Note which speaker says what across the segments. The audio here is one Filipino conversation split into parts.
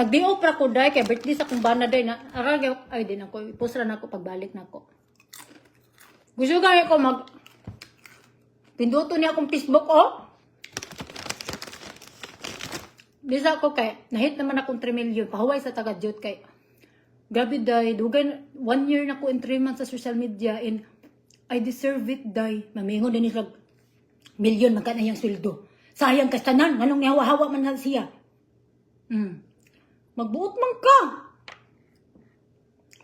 Speaker 1: Nagdi-opera ko day kay birthday sa kong bana day na aragaw ay din ako ipost ra nako pagbalik nako. Gusto gaya ko mag pinduto niya akong Facebook Bisa ko kay nahit naman akong 3 million pahuway sa taga-jut kay grabe day dugan 1 year na ko in 3 months sa social media and I deserve it day. Mamingon din nila milyon man kanayang sweldo. Sayang ka tanan nganong nihawa-hawa man na siya. Magbuot man ka.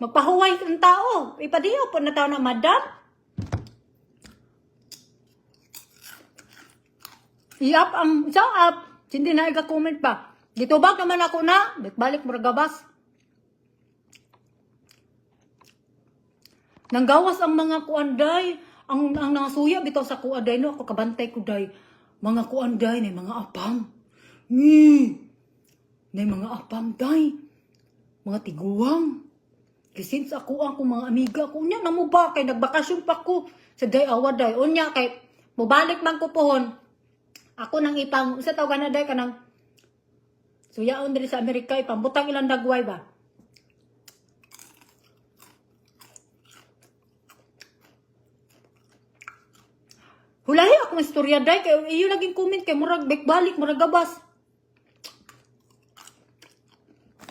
Speaker 1: Magpahuway ang tao. Ipadiyaw po na tao na madam. I-up ang isang up. Hindi na ika-comment pa. Gitubag naman ako na. Balik mo ragabas. Nanggawas ang mga kuanday. Ang nangasuya bitaw sa kuanday. No? Ako kabantay ko day. Mga kuanday na mga apam. Na mga apam day. Mga tiguang. Kasi sa ako ang mga amiga ko. Unya na mo ba? Kay nagbakasyon pa ko. Sa day awa day. Unya kay mubalik man ko pohon. Ako nang ipang, sa tawag na day ka nang suyaon diri sa Amerika, ipambutang ilang dagway ba? Hulahi akong istorya day, kay iyo naging comment kay murag balik, murag gabas.